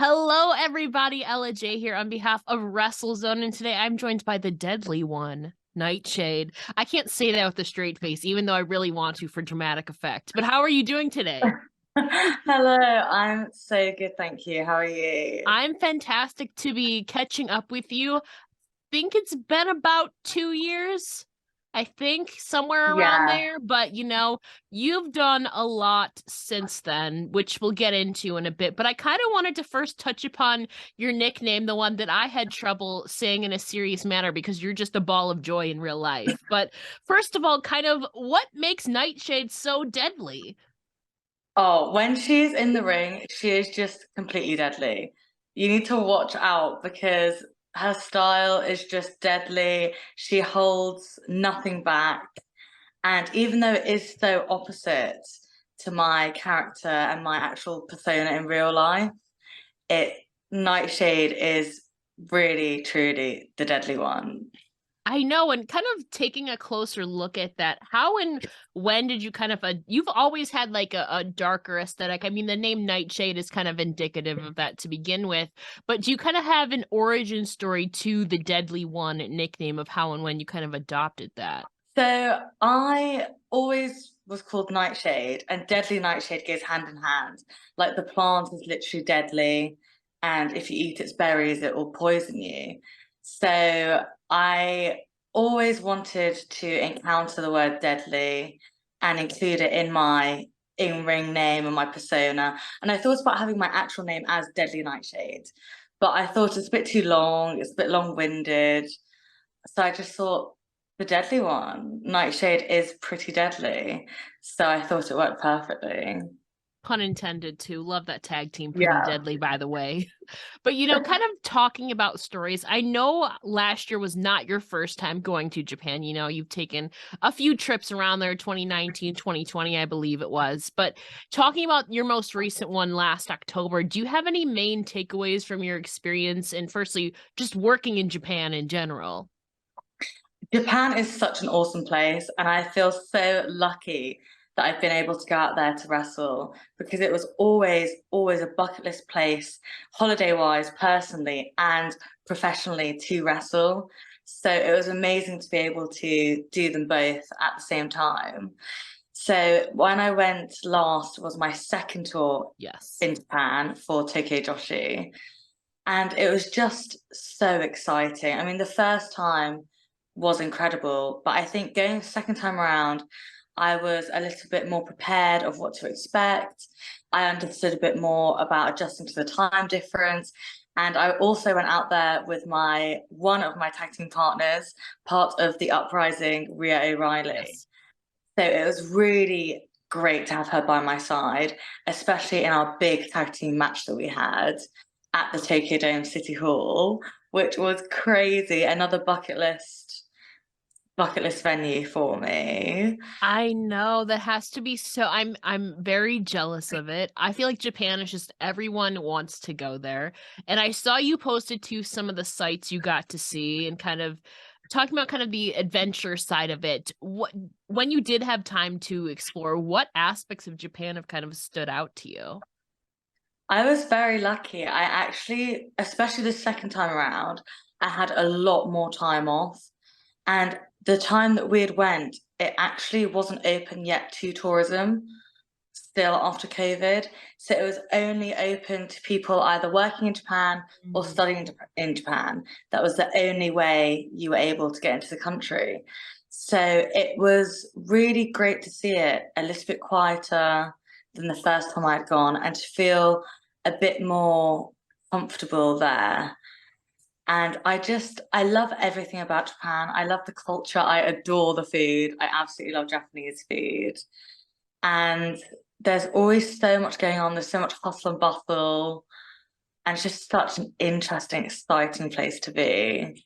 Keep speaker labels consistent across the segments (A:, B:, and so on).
A: Hello, everybody. Ella J here on behalf of WrestleZone, and today I'm joined by the deadly one, Nightshade. I can't say that with a straight face, even though I really want to for dramatic effect. But how are you doing today?
B: Hello, I'm so good, thank you. How are you?
A: I'm fantastic to be catching up with you. Think it's been about 2 years. I think somewhere around
B: Yeah.
A: there, but you've done a lot since then, which we'll get into in a bit. But I kind of wanted to first touch upon your nickname, the one that I had trouble saying in a serious manner because you're just a ball of joy in real life. But first of all, kind of what makes Nightshade so deadly?
B: Oh, when she's in the ring, she is just completely deadly. You need to watch out because her style is just deadly. She holds nothing back. And even though it is so opposite to my character and my actual persona in real life, it Nightshade is really, truly the deadly one.
A: I know, and kind of taking a closer look at that, how and when did you kind of, you've always had like a darker aesthetic. I mean, the name Nightshade is kind of indicative of that to begin with, but do you kind of have an origin story to the Deadly One nickname of how and when you kind of adopted that?
B: So I always was called Nightshade, and Deadly Nightshade goes hand in hand. Like the plant is literally deadly, and if you eat its berries, it will poison you. So I always wanted to encounter the word deadly and include it in my in-ring name and my persona. And I thought about having my actual name as Deadly Nightshade, but I thought it's a bit too long, it's a bit long-winded. So I just thought the deadly one, Nightshade, is pretty deadly. So I thought it worked perfectly.
A: Pun intended too. Love that tag team, Pretty
B: Yeah.
A: Deadly, by the way. But kind of talking about stories, I know last year was not your first time going to Japan. You've taken a few trips around there, 2019, 2020, I believe it was. But talking about your most recent one last October, do you have any main takeaways from your experience? And firstly, just working in Japan in general?
B: Japan is such an awesome place, and I feel so lucky that I've been able to go out there to wrestle because it was always a bucket list place, holiday wise, personally, and professionally to wrestle. So it was amazing to be able to do them both at the same time. So when I went last was my second tour
A: Yes.
B: in Japan for Tokyo Joshi. And it was just so exciting. I mean, the first time was incredible, but I think going the second time around, I was a little bit more prepared of what to expect. I understood a bit more about adjusting to the time difference. And I also went out there with my one of my tag team partners, part of the Uprising, Rhea O'Reilly.
A: Yes.
B: So it was really great to have her by my side, especially in our big tag team match that we had at the Tokyo Dome City Hall, which was crazy. Another bucket list venue for me.
A: I know that has to be so I'm very jealous of it. I feel like Japan is just everyone wants to go there. And I saw you posted to some of the sites you got to see and kind of talking about kind of the adventure side of it. What when you did have time to explore, what aspects of Japan have kind of stood out to you?
B: I was very lucky. I actually, especially the second time around, I had a lot more time off. And the time that we had went, it actually wasn't open yet to tourism, still after COVID. So it was only open to people either working in Japan or
A: Mm.
B: studying in Japan. That was the only way you were able to get into the country. So it was really great to see it a little bit quieter than the first time I'd gone and to feel a bit more comfortable there. And I love everything about Japan. I love the culture. I adore the food. I absolutely love Japanese food. And there's always so much going on. There's so much hustle and bustle. And it's just such an interesting, exciting place to be.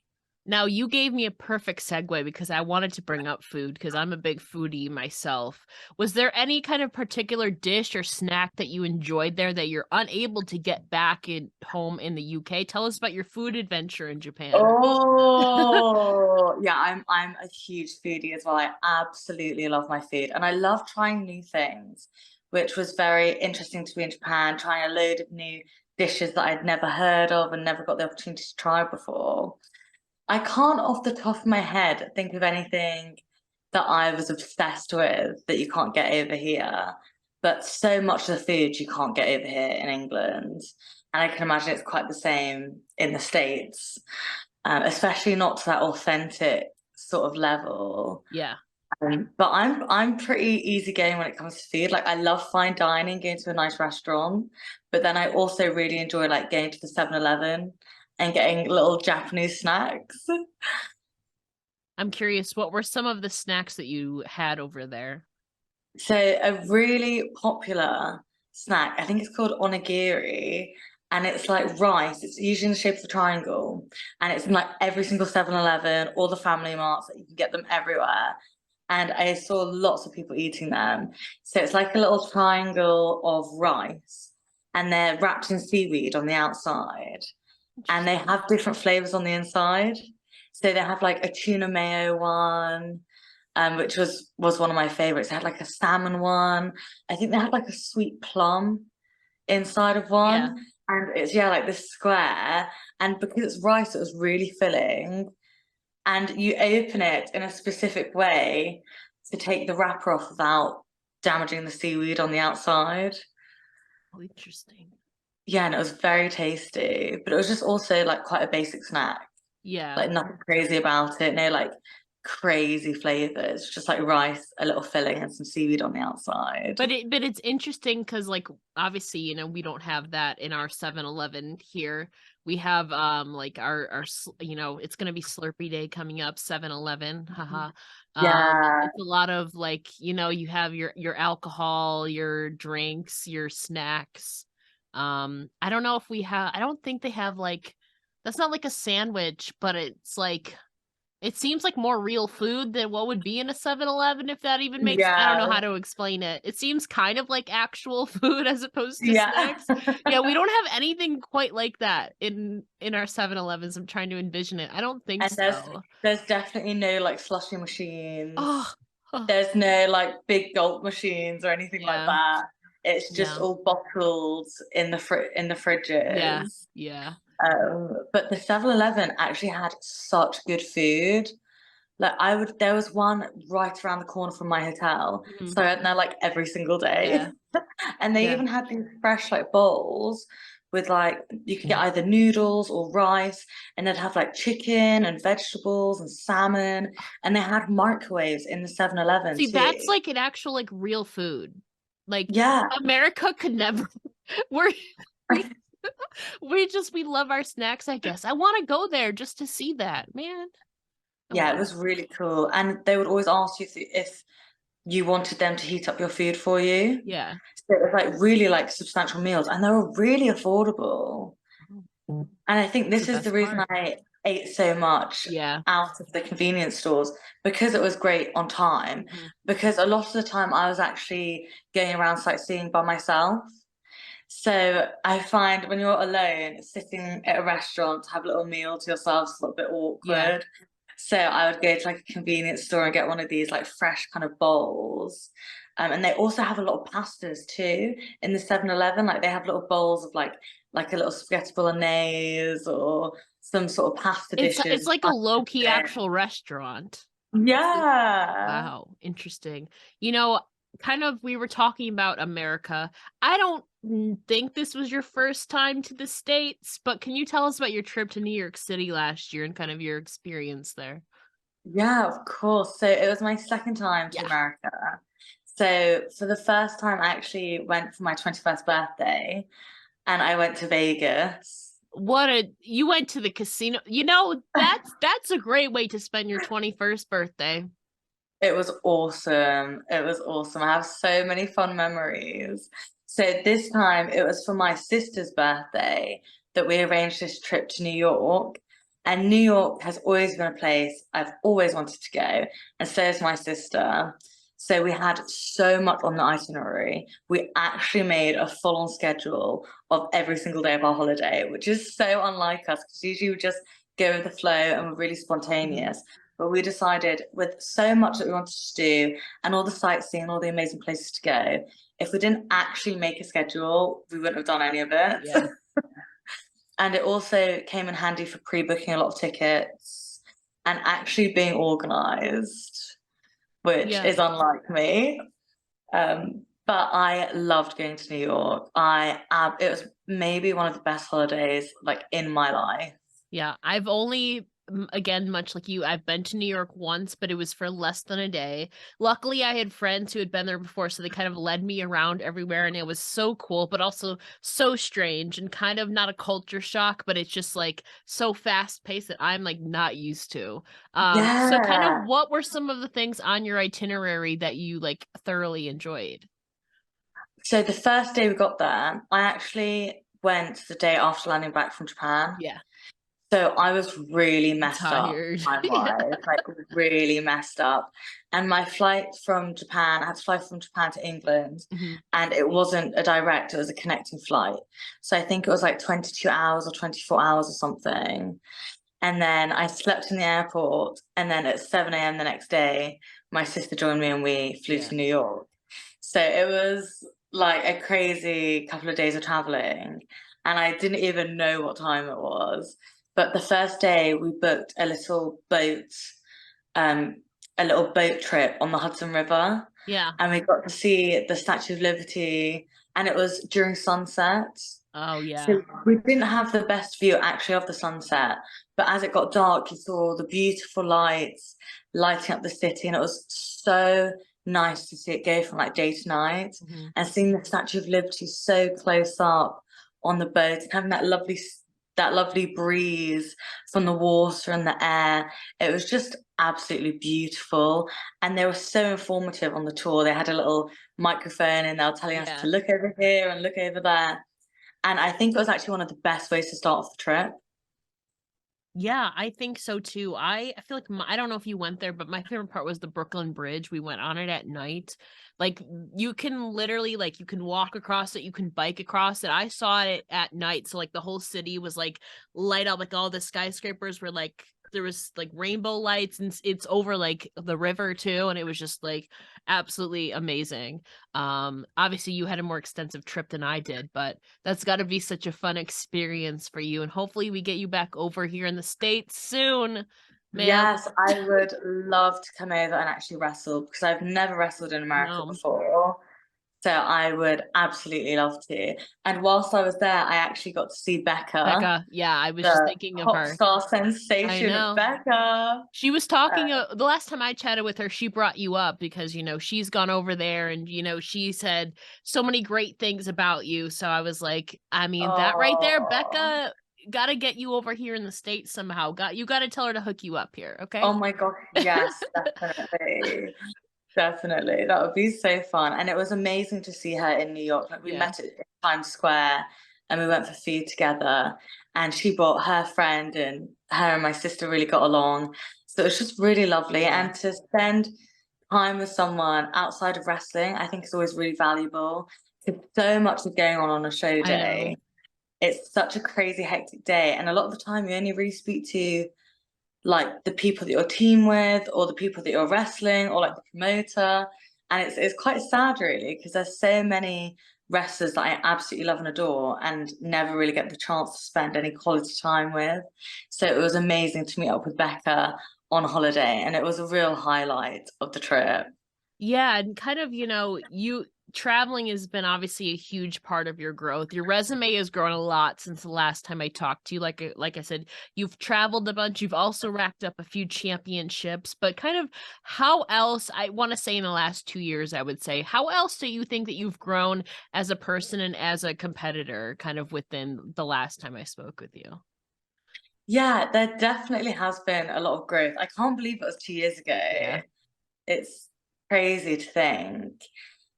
A: Now, you gave me a perfect segue because I wanted to bring up food because I'm a big foodie myself. Was there any kind of particular dish or snack that you enjoyed there that you're unable to get back in home in the UK? Tell us about your food adventure in Japan.
B: Oh, yeah, I'm a huge foodie as well. I absolutely love my food and I love trying new things, which was very interesting to me in Japan, trying a load of new dishes that I'd never heard of and never got the opportunity to try before. I can't off the top of my head think of anything that I was obsessed with that you can't get over here. But so much of the food you can't get over here in England. And I can imagine it's quite the same in the States, especially not to that authentic sort of level.
A: Yeah.
B: But I'm pretty easygoing when it comes to food. Like I love fine dining, going to a nice restaurant, but then I also really enjoy like going to the 7-Eleven and getting little Japanese snacks.
A: I'm curious, what were some of the snacks that you had over there?
B: So a really popular snack, I think it's called onigiri, and it's like rice. It's usually in the shape of a triangle, and it's in like every single 7-Eleven, all the family marts, that you can get them everywhere. And I saw lots of people eating them. So it's like a little triangle of rice, and they're wrapped in seaweed on the outside, and they have different flavors on the inside. So they have like a tuna mayo one, which was one of my favorites. They had like a salmon one. I think they had like a sweet plum inside of
A: Yeah.
B: one. And it's yeah, like this square. And because it's rice, it was really filling. And you open it in a specific way to take the wrapper off without damaging the seaweed on the outside.
A: Oh, interesting.
B: Yeah, and it was very tasty. But it was just also like quite a basic snack.
A: Yeah.
B: Like nothing crazy about it. No like crazy flavors. Just like rice, a little filling, and some seaweed on the outside.
A: But it's interesting because like obviously, you know, we don't have that in our 7-Eleven here. We have like you know, it's gonna be Slurpee Day coming up, 7-Eleven. Haha.
B: Yeah,
A: It's a lot of like, you know, you have your alcohol, your drinks, your snacks. I don't know if we have I don't think they have like that's not like a sandwich, but it's like it seems like more real food than what would be in a 7-Eleven, if that even makes I don't know
B: yeah,
A: how to explain it. It seems kind of like actual food as opposed to
B: yeah.
A: snacks. Yeah, we don't have anything quite like that in our 7-Elevens. I'm trying to envision it. I don't think
B: And
A: so.
B: there's definitely no like slushy
A: Oh,
B: machines.
A: oh,
B: There's no like big gulp machines or anything like
A: yeah.
B: that. It's just
A: No.
B: all bottled in the in the
A: Yeah.
B: fridges.
A: Yeah.
B: But the 7-Eleven actually had such good food. Like there was one right around the corner from my hotel.
A: Mhm.
B: So I went there like every single day.
A: Yeah.
B: And they
A: Yeah.
B: even had these fresh like bowls with like you could get either noodles or rice, and they'd have like chicken and vegetables and salmon, and they had microwaves in the 7-Eleven
A: See, that's
B: too.
A: like an actual like real food. Like
B: Yeah.
A: America could never we're we we love our snacks, I guess. I want to go there just to see that, man. Oh
B: Yeah, it
A: well.
B: was really cool. And they would always ask you if you wanted them to heat up your food for you.
A: Yeah.
B: So it was like really like substantial meals, and they were really affordable.
A: Oh,
B: And I think
A: that's the
B: this is the
A: best
B: reason
A: part.
B: I ate so much
A: Yeah.
B: out of the convenience stores, because it was great on time.
A: Mhm.
B: Because a lot of the time I was actually going around sightseeing by myself. So I find when you're alone, sitting at a restaurant to have a little meal to yourself is a little bit
A: Yeah.
B: awkward. So I would go to like a convenience store and get one of these like fresh kind of bowls. And they also have a lot of pastas too in the 7-Eleven. Like they have little bowls of like a little spaghetti bolognese or some sort of pasta
A: It's
B: dishes.
A: like a low-key actual restaurant.
B: Yeah.
A: Wow, interesting. You know, kind of we were talking about America. I don't think this was your first time to the States, but can you tell us about your trip to New York City last year and kind of your experience there?
B: Yeah, of course. So it was my second time to
A: Yeah.
B: America. So for the first time, I actually went for my 21st birthday, and I went to Vegas.
A: What a you went to the casino. You know, that's a great way to spend your 21st birthday.
B: It was awesome. It was awesome. I have so many fun memories. So this time it was for my sister's birthday that we arranged this trip to New York. And New York has always been a place I've always wanted to go, and so has my sister. So we had so much on the itinerary. We actually made a full-on schedule of every single day of our holiday, which is so unlike us because usually we just go with the flow and we're really
A: Mhm.
B: spontaneous. But we decided with so much that we wanted to do and all the sightseeing and all the amazing places to go, if we didn't actually make a schedule, we wouldn't have done any of it.
A: Yeah.
B: And it also came in handy for pre-booking a lot of tickets and actually being organized, which
A: Yeah.
B: is unlike me. But I loved going to New York. It was maybe one of the best holidays like in my life.
A: Yeah, I've only again, much like you, I've been to New York once, but it was for less than a day. Luckily, I had friends who had been there before, so they kind of led me around everywhere, and it was so cool, but also so strange and kind of not a culture shock, but it's just like so fast paced that I'm like not used to. So kind of
B: Yeah.
A: what were some of the things on your itinerary that you like thoroughly enjoyed?
B: So the first day we got there, I actually went the day after landing back from Japan.
A: Yeah,
B: So I was really messed up
A: tired. Yeah.
B: time-wise, like really messed up. And my flight from Japan, I had to fly from Japan to England,
A: Mhm.
B: and it wasn't a direct, it was a connecting flight. So I think it was like 22 hours or 24 hours or something. And then I slept in the airport, and then at 7 a.m. the next day, my sister joined me and we flew
A: Yeah.
B: to New York. So it was like a crazy couple of days of traveling, and I didn't even know what time it was. But the first day we booked um, a little boat trip on the Hudson River,
A: Yeah.
B: and we got to see the Statue of Liberty, and it was during sunset.
A: Oh, yeah.
B: So we didn't have the best view actually of the sunset, but as it got dark, you saw all the beautiful lights lighting up the city, and it was so nice to see it go from like day to night
A: Mhm.
B: and seeing the Statue of Liberty so close up on the boat and having that lovely breeze from the water and the air. It was just absolutely beautiful. And they were so informative on the tour. They had a little microphone and they were telling us to
A: Yeah.
B: look over here and look over there. And I think it was actually one of the best ways to start off the trip.
A: Yeah, I think so too. I feel like I don't know if you went there, but my favorite part was the Brooklyn Bridge. We went on it at night. Like you can literally like you can walk across it, you can bike across it. I saw it at night, so like the whole city was like light up, like all the skyscrapers were like there was like rainbow lights and it's over like the river too, and it was just like absolutely amazing. Obviously you had a more extensive trip than I did, but that's got to be such a fun experience for you, and hopefully we get you back over here in the States soon, man.
B: Yes, I would love to come over and actually wrestle because I've never wrestled in America
A: No.
B: before. So I would absolutely love to. And whilst I was there, I actually got to see Becca,
A: Becca, yeah, I was just
B: the
A: thinking of
B: pop
A: her.
B: star
A: I
B: sensation
A: know.
B: Becca.
A: She was
B: Uh,
A: talking the last time I chatted with her, she brought you up because, she's gone over there and, she said so many great things about you. So I was like, I mean, that right there,
B: oh,
A: Becca, got to get you over here in the States somehow. You got to tell her to hook you up here,
B: oh
A: okay?
B: my gosh, yes, definitely. Definitely. That would be so fun. And it was amazing to see her in New York. Like we
A: Yeah.
B: met at Times Square and we went for food together. And she brought her friend and her and my sister really got along. So it was just really lovely.
A: Yeah.
B: And to spend time with someone outside of wrestling, I think is always really valuable. Because so much is going on a show
A: I know.
B: day. It's such a crazy, hectic day. And a lot of the time you only really speak to like the people that you're team with or the people that you're wrestling or like the promoter. And it's quite sad really because there's so many wrestlers that I absolutely love and adore and never really get the chance to spend any quality time with. So it was amazing to meet up with Becca on holiday and it was a real highlight of the trip.
A: Yeah, and kind of, you traveling has been obviously a huge part of your growth. Your resume has grown a lot since the last time I talked to you. Like I said, you've traveled a bunch. You've also racked up a few championships, but kind of how else, I want to say in the last 2 years, I would say, how else do you think that you've grown as a person and as a competitor kind of within the last time I spoke with you?
B: Yeah, there definitely has been a lot of growth. I can't believe it was 2 years ago.
A: Yeah.
B: It's crazy to think.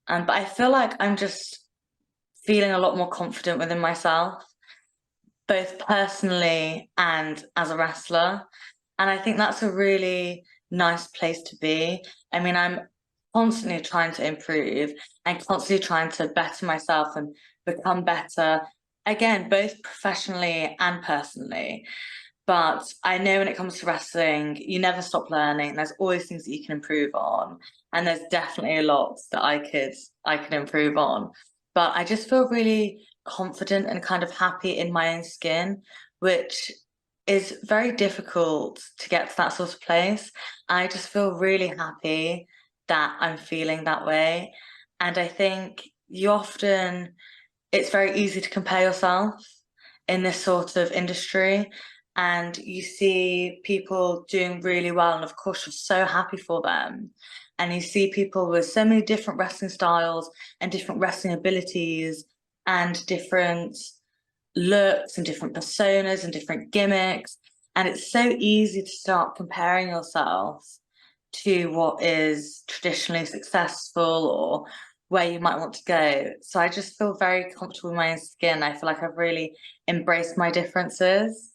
B: But I feel like I'm just feeling a lot more confident within myself, both personally and as a wrestler. And I think that's a really nice place to be. I mean, I'm constantly trying to improve and constantly trying to better myself and become better, again, both professionally and personally. But I know when it comes to wrestling, you never stop learning. There's always things that you can improve on. And there's definitely a lot that I could improve on. But I just feel really confident and kind of happy in my own skin, which is very difficult to get to that sort of place. I just feel really happy that I'm feeling that way. And I think it's very easy to compare yourself in this sort of industry. And you see people doing really well, and of course, you're so happy for them. And you see people with so many different wrestling styles and different wrestling abilities and different looks and different personas and different gimmicks. And it's so easy to start comparing yourself to what is traditionally successful or where you might want to go. So I just feel very comfortable in my own skin. I feel like I've really embraced my differences.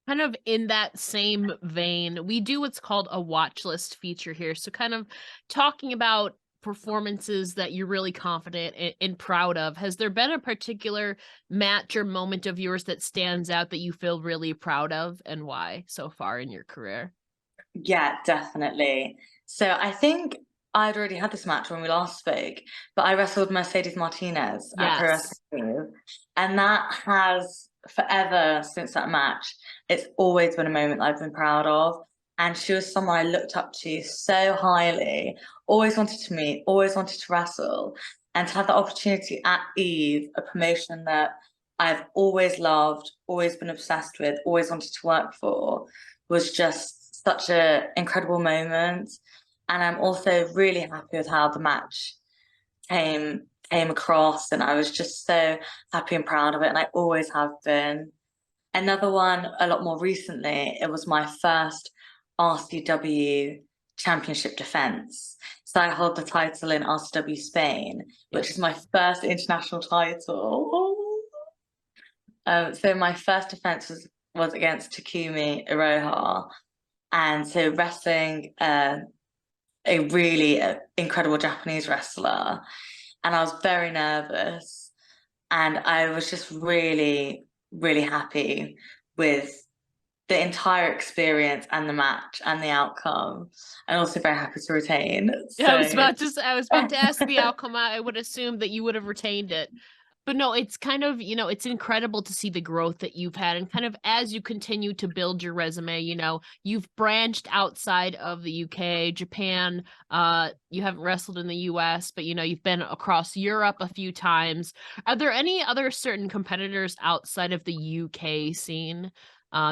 A: Kind of in that same vein, we do what's called a watch list feature here. So kind of talking about performances that you're really confident and proud of. Has there been a particular match or moment of yours that stands out that you feel really proud of, and why so far in your career?
B: Yeah, definitely. So I think I'd already had this match when we last spoke, but I wrestled Mercedes Martinez at Pro
A: Yes.
B: Wrestling Move, and that has forever since that match, it's always been a moment I've been proud of. And she was someone I looked up to so highly, always wanted to meet, always wanted to wrestle. And to have the opportunity at Eve, a promotion that I've always loved, always been obsessed with, always wanted to work for, was just such an incredible moment. And I'm also really happy with how the match came across, and I was just so happy and proud of it, and I always have been. Another one, a lot more recently, it was my first RCW championship defense. So I hold the title in RCW Spain, which is
A: Yes.
B: my first international title. So my first defense was against Takumi Iroha, and so wrestling a really incredible Japanese wrestler. And I was very nervous. And I was just really, really happy with the entire experience and the match and the outcome. And also very happy to retain.
A: Yeah,
B: So
A: I was about to ask the outcome. I would assume that you would have retained it. But no, it's kind of, it's incredible to see the growth that you've had, and kind of as you continue to build your resume, you've branched outside of the UK, Japan, you haven't wrestled in the US, but you've been across Europe a few times. Are there any other certain competitors outside of the UK scene?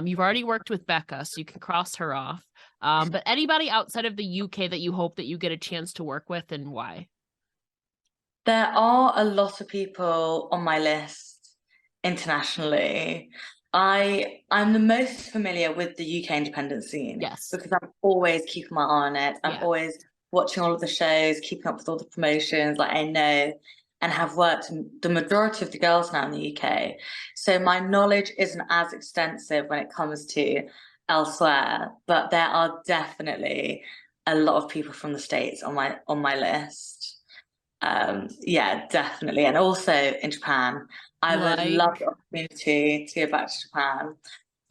A: You've already worked with Becca, so you can cross her off. But anybody outside of the UK that you hope that you get a chance to work with, and why?
B: there are a lot of people on my list internationally. I'm the most familiar with the UK independent scene
A: Yes.
B: because I'm always keeping my eye on it. I'm
A: Yeah.
B: always watching all of the shows, keeping up with all the promotions. Like I know and have worked the majority of the girls now in the UK. So my knowledge isn't as extensive when it comes to elsewhere, but there are definitely a lot of people from the States on my list. Yeah, definitely. And also in Japan, I would love
A: Like,
B: the opportunity to go back to Japan.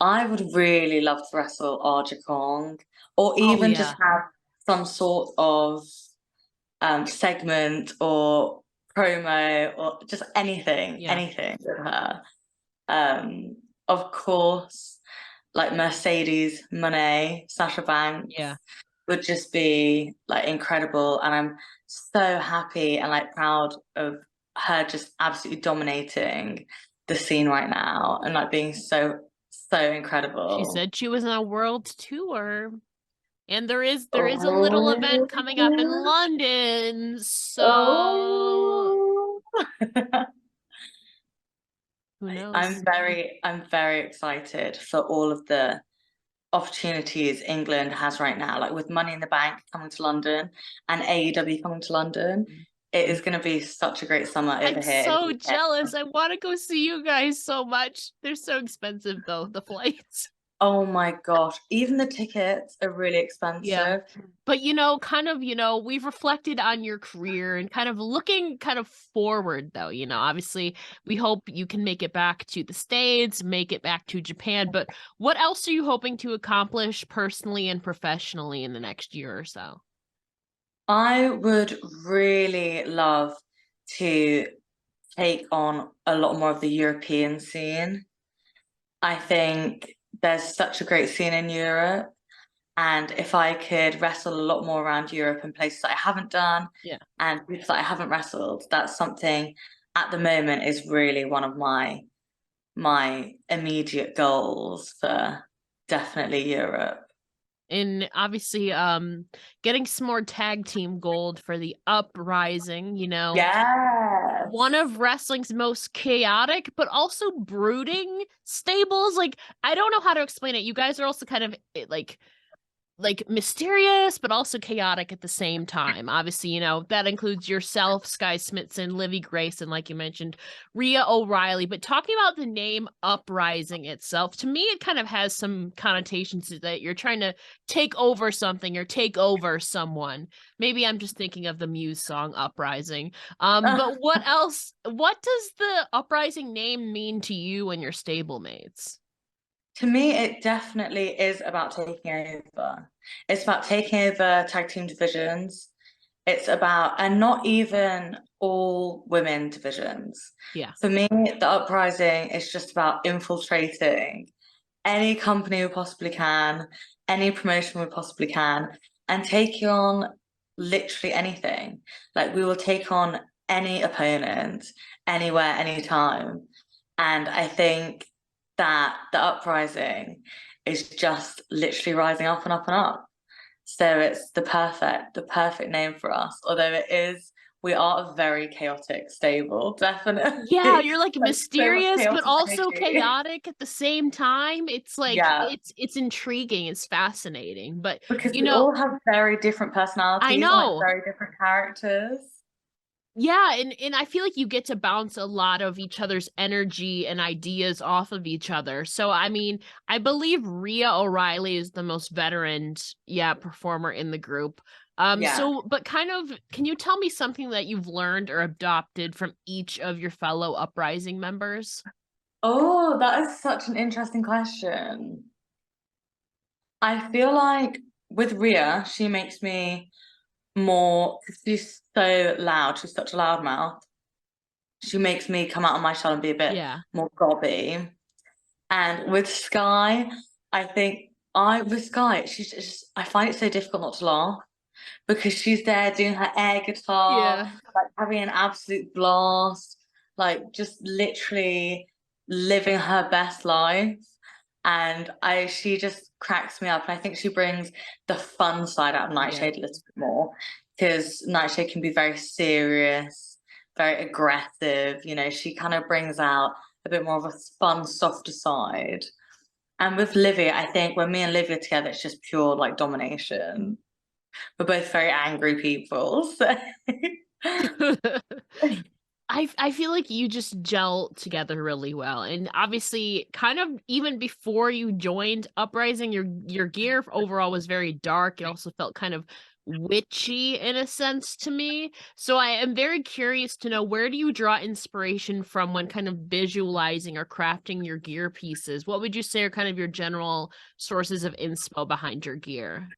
B: I would really love to wrestle Aja Kong, or
A: oh
B: even just
A: yeah.
B: have some sort of segment or promo or just anything,
A: Yeah.
B: anything with her. Of course, like Mercedes Moné, Sasha
A: Yeah.
B: Banks would just be like incredible. And I'm so happy and like proud of her just absolutely dominating the scene right now and like being so
A: She
B: incredible.
A: said she was on a world tour. And there is a little event coming up in
B: Oh,
A: London. So
B: oh.
A: who knows?
B: I'm very excited for all of the opportunities England has right now, like with Money in the Bank coming to London and AEW coming to London. It is going to be such a great summer over
A: I'm
B: here in the
A: so
B: UK.
A: jealous. I want to go see you guys so much. They're so expensive though, the flights.
B: Oh my gosh, even the tickets are really
A: Yeah.
B: expensive.
A: But we've reflected on your career and kind of looking kind of forward though, obviously we hope you can make it back to the States, make it back to Japan, but what else are you hoping to accomplish personally and professionally in the next year or so?
B: I would really love to take on a lot more of the European scene. I think there's such a great scene in Europe. And if I could wrestle a lot more around Europe and places that I haven't done
A: Yeah.
B: and people that I haven't wrestled, that's something at the moment is really one of my immediate goals for definitely Europe.
A: And obviously, getting some more tag team gold for the Uprising,
B: Yes.
A: one of wrestling's most chaotic but also brooding stables. Like, I don't know how to explain it. You guys are also kind of like mysterious but also chaotic at the same time. Obviously, that includes yourself, Sky Smithson, Livy Grace, and like you mentioned, Rhea O'Reilly. But talking about the name Uprising itself, to me, it kind of has some connotations to that you're trying to take over something or take over someone. Maybe I'm just thinking of the Muse song Uprising. But what else? What does the Uprising name mean to you and your stablemates?
B: To me, it definitely is about taking over. It's about taking over tag team divisions. It's about, and not even all women divisions.
A: Yeah.
B: For me, the Uprising is just about infiltrating any company we possibly can, any promotion we possibly can, and taking on literally anything. Like we will take on any opponent, anywhere, anytime. And I think that the Uprising is just literally rising up and up and up. So it's the perfect name for us. Although we are a very chaotic stable,
A: Yeah,
B: definitely.
A: you're like
B: Like so much
A: mysterious but
B: chaotic
A: also
B: energy.
A: chaotic at the same time. It's like
B: Yeah,
A: it's intriguing, it's fascinating. But
B: because
A: you
B: we
A: know,
B: all have very different
A: I
B: personalities and like
A: know.
B: very different characters.
A: Yeah, and I feel like you get to bounce a lot of each other's energy and ideas off of each other. So I mean, I believe Rhea O'Reilly is the most veteran, yeah, performer in the group.
B: Yeah.
A: So but kind of can you tell me something that you've learned or adopted from each of your fellow Uprising members?
B: Oh, that is such an interesting question. I feel like with Rhea, she makes me more, she's so loud. She's such a loud mouth. She makes me come out of my shell and be a bit
A: Yeah.
B: more gobby. And with Sky, I think with Sky, she's just, I find it so difficult not to laugh because she's there doing her air guitar,
A: Yeah.
B: like having an absolute blast, like just literally living her best life. And she just cracks me up. And I think she brings the fun side out of
A: Yeah.
B: Nightshade a little bit more because Nightshade can be very serious, very aggressive. She kind of brings out a bit more of a fun, softer side. And with Livy, I think when me and Livy are together, it's just pure like domination. We're both very angry people, so
A: I feel like you just gel together really well. And obviously, kind of even before you joined Uprising, your gear overall was very dark. It also felt kind of witchy in a sense to me. So I am very curious to know, where do you draw inspiration from when kind of visualizing or crafting your gear pieces? What would you say are kind of your general sources of inspo behind your gear?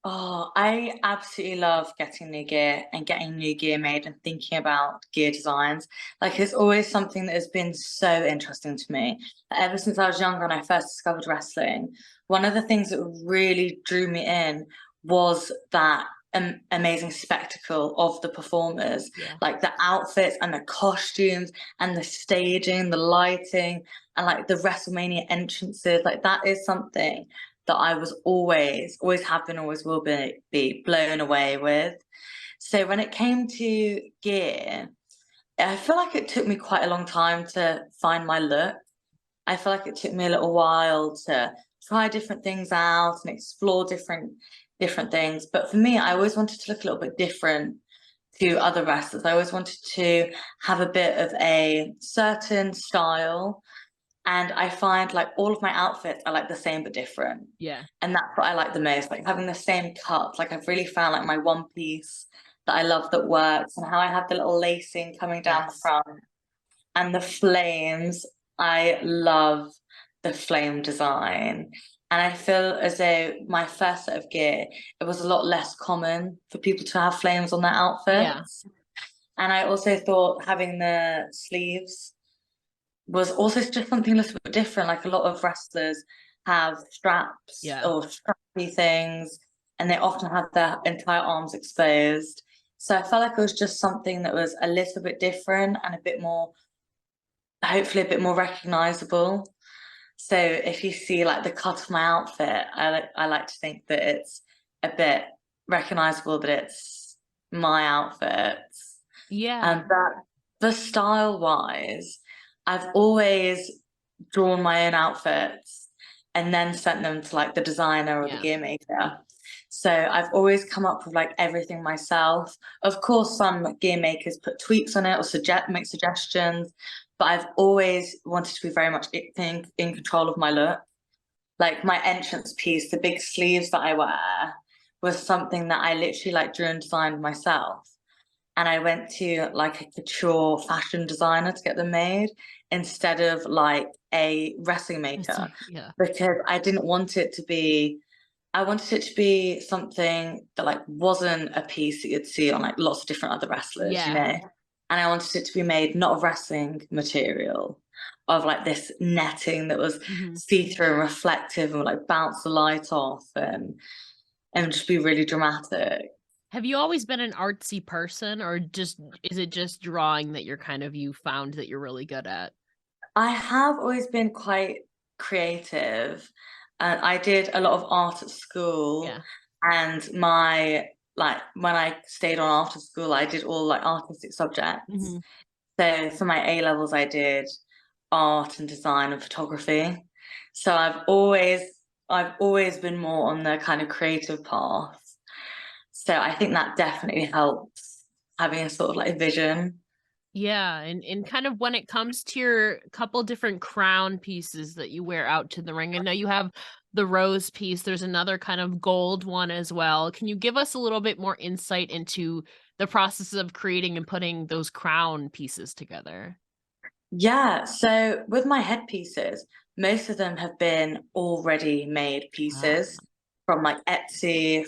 B: oh, I absolutely love getting new gear and getting new gear made and thinking about gear designs. Like it's always something that has been so interesting to me. Ever since I was younger and I first discovered wrestling, one of the things that really drew me in was that amazing spectacle of the performers,
A: Yeah.
B: like the outfits and the costumes and the staging, the lighting, and like the WrestleMania entrances. Like that is something that I was always have been, always will be blown away with. So when it came to gear, I feel like it took me quite a long time to find my look. I feel like it took me a little while to try different things out and explore different things. But for me, I always wanted to look a little bit different to other wrestlers. I always wanted to have a bit of a certain style, and I find like all of my outfits are like the same but different.
A: Yeah.
B: And that's what I like the most, like having the same cut. Like I've really found like my one piece that I love that works, and how I have the little lacing coming down the
A: Yes.
B: front and the flames. I love the flame design. And I feel as though my first set of gear, it was a lot less common for people to have flames on their
A: Yeah.
B: outfits. And I also thought having the sleeves was also just something a little bit different. Like a lot of wrestlers have straps
A: Yeah.
B: or strappy things, and they often have their entire arms exposed. So I felt like it was just something that was a little bit different and a bit more, hopefully a bit more recognizable. So if you see like the cut of my outfit, I like to think that it's a bit recognizable that it's my outfit.
A: Yeah.
B: And that the style wise, I've always drawn my own outfits and then sent them to like the designer or the
A: Yeah.
B: gear maker. So I've always come up with like everything myself. Of course, some gear makers put tweaks on it or make suggestions, but I've always wanted to be very much in control of my look. Like my entrance piece, the big sleeves that I wear, was something that I literally like drew and designed myself. And I went to like a couture fashion designer to get them made instead of like a wrestling maker
A: Yeah.
B: because I didn't want it to be, I wanted it to be something that like wasn't a piece that you'd see on like lots of different other wrestlers, you
A: Yeah.
B: know? And I wanted it to be made not of wrestling material, of like this netting that was
A: Hmm.
B: see-through and reflective and would like bounce the light off and just be really dramatic.
A: Have you always been an artsy person, or just is it just drawing that you're kind of you found that you're really good at?
B: I have always been quite creative. And I did a lot of art at school,
A: Yeah.
B: and my like when I stayed on after school, I did all like artistic subjects.
A: Hmm.
B: So for my A levels, I did art and design and photography. So I've always been more on the kind of creative path. So I think that definitely helps having a sort of like vision.
A: Yeah, and kind of when it comes to your couple different crown pieces that you wear out to the ring, I know you have the rose piece. There's another kind of gold one as well. Can you give us a little bit more insight into the process of creating and putting those crown pieces together?
B: Yeah, so with my headpieces, most of them have been already made
A: Ah,
B: pieces from like Etsy,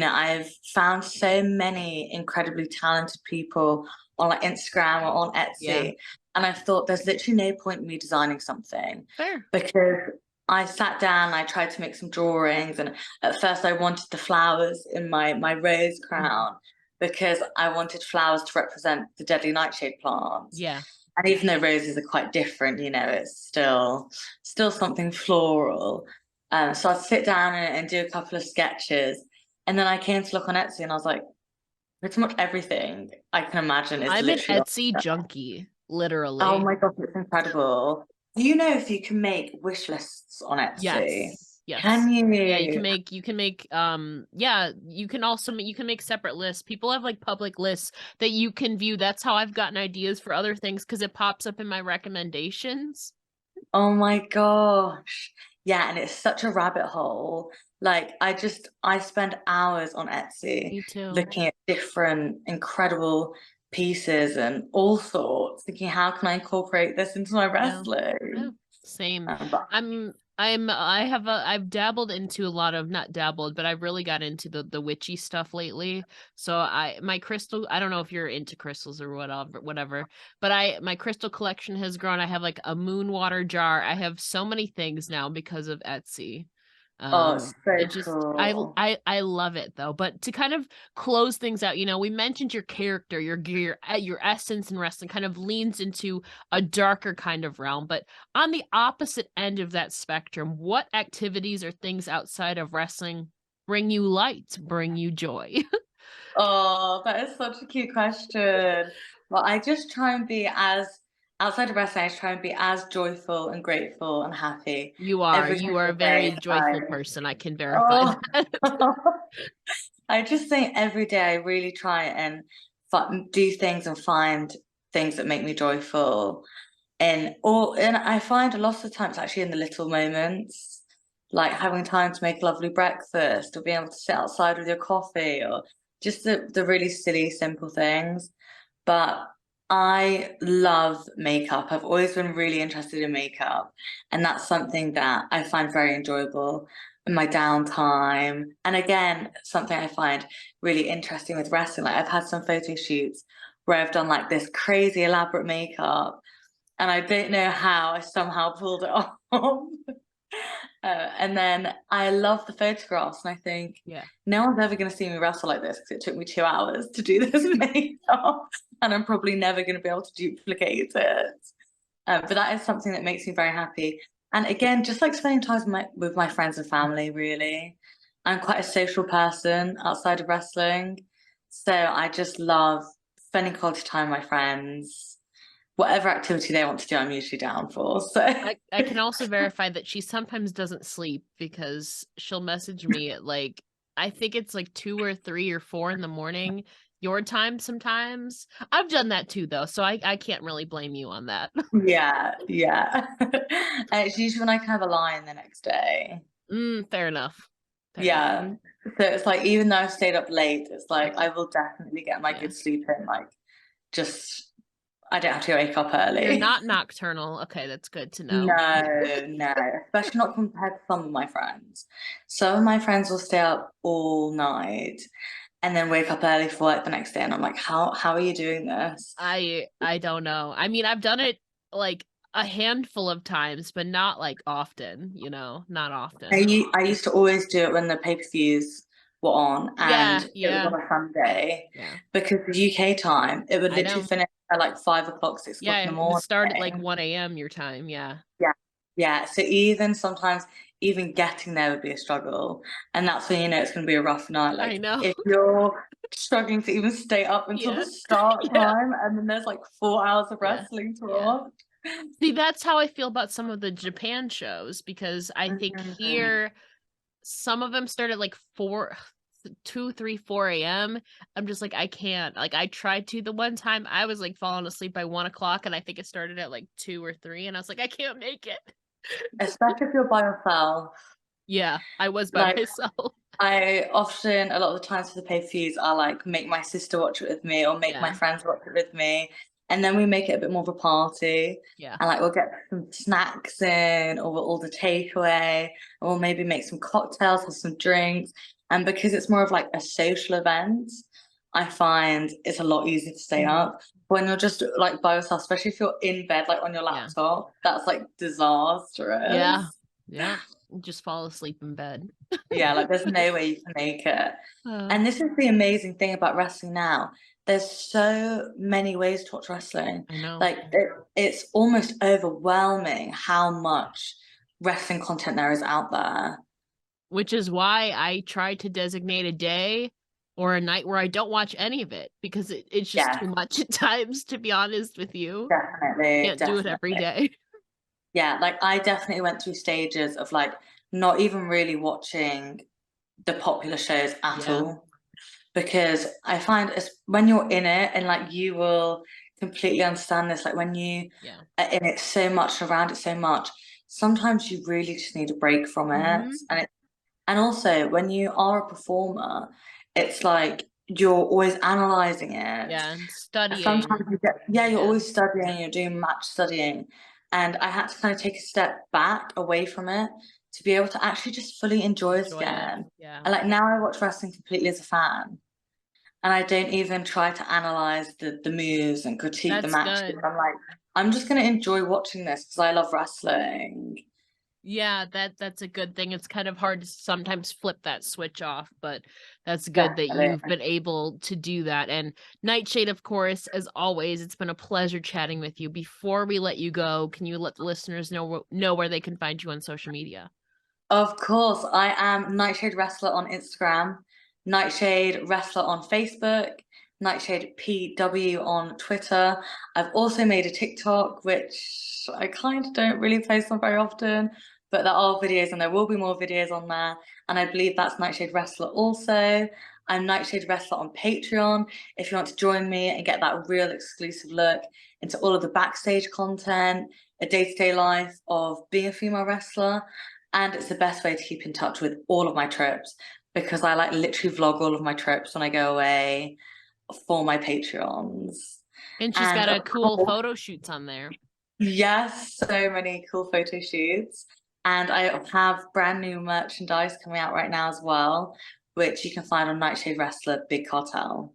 B: I've found so many incredibly talented people on like Instagram or on
A: yeah,
B: Etsy. And I've thought there's literally no point in me designing something
A: fair.
B: because I sat down, I tried to make some drawings, and at first I wanted the flowers in my rose
A: Mhm.
B: crown because I wanted flowers to represent the deadly nightshade plant.
A: Yeah.
B: And even though roses are quite different, it's still something floral. So I'd sit down and do a couple of sketches, and then I came to look on Etsy, and I was like, pretty much everything I can imagine is
A: I'm an
B: literally on
A: Etsy
B: there.
A: junkie,
B: Oh
A: literally.
B: my God, it's incredible. Do you know if you can make wish lists on Etsy?
A: Yes. Yes.
B: Can
A: Yeah,
B: you?
A: you can make yeah, you can also you can make separate lists. People have like public lists that you can view. That's how I've gotten ideas for other things because it pops up in my recommendations.
B: Oh my gosh. Yeah, and it's such a rabbit hole. Like I spend hours on Etsy
A: Me too.
B: looking at different incredible pieces and all sorts, thinking how can I incorporate this into my
A: Yeah. Yeah.
B: wrestling?
A: Same.
B: But
A: I've dabbled into a lot of, not dabbled, but I've really got into the witchy stuff lately. So my crystal, I don't know if you're into crystals or whatever, but my crystal collection has grown. I have like a moon water jar. I have so many things now because of Etsy.
B: oh, it's
A: It
B: so
A: just
B: cool.
A: I love it though. But to kind of close things out, we mentioned your character, your gear, your essence in wrestling kind of leans into a darker kind of realm, but on the opposite end of that spectrum, what activities or things outside of wrestling bring you light, bring you joy?
B: Oh, that is such a cute question. Well, I just try and be as outside of wrestling, I try and be as joyful and grateful and happy every
A: You are a
B: single day.
A: very joyful person. I can verify
B: Oh,
A: that.
B: I just think every day I really try and do things and find things that make me joyful. And I find a lot of the times actually in the little moments, like having time to make a lovely breakfast or being able to sit outside with your coffee or just the really silly, simple things. But I love makeup. I've always been really interested in makeup, and that's something that I find very enjoyable. in my downtime. And again, something I find really interesting with wrestling, like I've had some photo shoots where I've done like this crazy elaborate makeup, and I don't know how I somehow pulled it off. And then I love the photographs, and I think
A: Yeah.
B: no one's ever going to see me wrestle like this because it took me 2 hours to do this makeup, and I'm probably never going to be able to duplicate it. But that is something that makes me very happy. And again, just like spending time with my friends and family, really. I'm quite a social person outside of wrestling. So I just love spending quality time with my friends. Whatever activity they want to do, I'm usually down for. So
A: I can also verify that she sometimes doesn't sleep because she'll message me at like, I think it's like 2 or 3 or 4 in the morning your time sometimes. I've done that too though, so I can't really blame you on that.
B: yeah, yeah. And it's usually when I can have a lie-in the next day.
A: Fair enough. Fair enough.
B: Yeah. So it's like even though I've stayed up late, it's like I will definitely get my
A: Yeah.
B: good sleep in. Like just I don't have to wake up
A: You're
B: early.
A: not nocturnal. Okay, that's good to know.
B: No, no, especially not compared to some of my friends. Some of my friends will stay up all night and then wake up early for work the next day, and I'm like, how are you doing this?
A: I don't know. I mean, I've done it like a handful of times, but not like often, not often.
B: I used to always do it when the pay-per-views were on and
A: Yeah,
B: it was
A: yeah,
B: on a Sunday
A: yeah.
B: because the UK time it would
A: I
B: literally
A: know.
B: finish at like 5 o'clock, 6 o'clock in
A: Yeah,
B: the
A: it would start at like
B: morning.
A: 1 a.m. your time. Yeah.
B: Yeah. Yeah. So even sometimes even getting there would be a struggle. And that's when you know it's gonna be a rough night.
A: I
B: Like
A: know.
B: if you're struggling to even stay up until the
A: Yeah.
B: start
A: Yeah.
B: time and then there's like 4 hours of
A: Yeah.
B: wrestling to
A: Yeah.
B: watch.
A: See, that's how I feel about some of the Japan shows because I think
B: Mhm.
A: here some of them start at like 4, 2, 3, 4 a.m. I'm just like, I can't. Like, I tried to the one time I was like falling asleep by 1 o'clock, and I think it started at like 2 or 3, and I was like, I can't make it.
B: Especially if you're by yourself.
A: Yeah, I was by
B: Like
A: myself.
B: I often, a lot of the times for the pay-per-views, I like make my sister watch it with me or make my
A: Yeah,
B: friends watch it with me. And then we make it a bit more of a party.
A: yeah,
B: And like we'll get some snacks in or we'll order takeaway or we'll maybe make some cocktails, have some drinks. And because it's more of like a social event, I find it's a lot easier to stay
A: mhm,
B: up. When you're just like by yourself, especially if you're in bed, like on your
A: yeah,
B: laptop, that's like
A: yeah,
B: disastrous.
A: yeah. Just fall asleep in bed.
B: Yeah, like there's no way you can make it.
A: Uh,
B: And this is the amazing thing about wrestling now. There's so many ways to watch wrestling.
A: I know.
B: Like it's almost overwhelming how much wrestling content there is out there.
A: Which is why I try to designate a day or a night where I don't watch any of it because it's just
B: Yeah,
A: too much at times, to be honest with you.
B: definitely,
A: Can't do it every
B: definitely.
A: day.
B: Yeah, like I definitely went through stages of like not even really watching the popular shows at
A: Yeah,
B: all. Because I find when you're in it and like you will completely understand this, like when you
A: yeah.
B: are in it so much around it so much, sometimes you really just need a break from it.
A: Hmm.
B: And also when you are a performer, it's like you're always analyzing it.
A: Yeah, and
B: Sometimes
A: studying.
B: you get, yeah, you're
A: Yeah,
B: always studying, you're doing match studying. And I had to kind of take a step back away from it to be able to actually just fully enjoy it
A: enjoy it.
B: again.
A: Yeah.
B: And like now I watch wrestling completely as a fan. And I don't even try to analyze the moves and critique the
A: That's
B: matches.
A: good.
B: I'm like, I'm just gonna enjoy watching this because I love wrestling.
A: Yeah, that's a good thing. It's kind of hard to sometimes flip that switch off, but that's good that
B: Definitely.
A: you've been able to do that. And Nightshade, of course, as always, it's been a pleasure chatting with you. Before we let you go, can you let the listeners know where they can find you on social media?
B: Of course, I am Nightshade Wrestler on Instagram, Nightshade Wrestler on Facebook, Nightshade PW on Twitter. I've also made a TikTok, which I kind of don't really post on very often, but there are videos and there will be more videos on there. And I believe that's Nightshade Wrestler also. I'm Nightshade Wrestler on Patreon. If you want to join me and get that real exclusive look into all of the backstage content, a day-to-day life of being a female wrestler. And it's the best way to keep in touch with all of my trips because I like literally vlog all of my trips when I go away for my Patreons.
A: And she's
B: And
A: got
B: of
A: a cool
B: course,
A: photo shoots on there.
B: yes, so many cool photo shoots. And I have brand new merchandise coming out right now as well, which you can find on Nightshade Wrestler Big Cartel.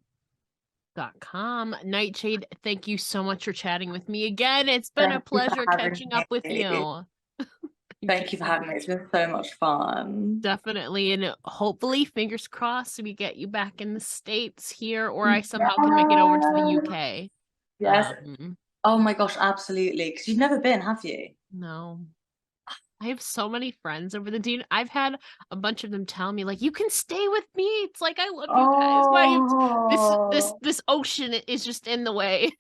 A: .com. Nightshade, thank you so much for chatting with me again. It's been a
B: Thank you for
A: pleasure
B: having
A: catching up with
B: me.
A: you. Thank you
B: Thank you for
A: so much.
B: having me. It's been so much fun.
A: Definitely. And hopefully, fingers crossed, we get you back in the States here, or I somehow can make it over to the
B: Yes.
A: UK.
B: Yes.
A: Um,
B: Oh my gosh, absolutely. Because you've never been, have you?
A: no. I have so many friends over the Dune. I've had a bunch of them tell me, like, you can stay with me. It's like I love you guys. Why
B: Oh,
A: this ocean is just in the way.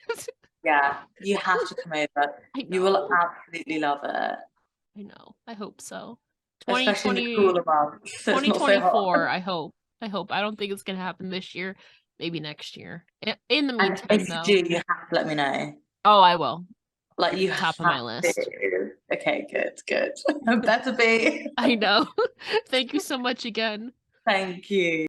B: yeah. You have to come over.
A: I
B: You will
A: know.
B: absolutely love it,
A: I know. I hope so.
B: especially in the
A: 2020
B: cooler months, so it's not so hot.
A: 2024, I hope. I hope. I don't think it's gonna happen this year. Maybe next year. In the
B: And
A: meantime,
B: if you
A: though.
B: do, you have to let me know.
A: Oh, I will.
B: Like you
A: Top of my
B: have
A: list.
B: to. Okay, good, good. Better be.
A: I know. Thank you so much again.
B: Thank you.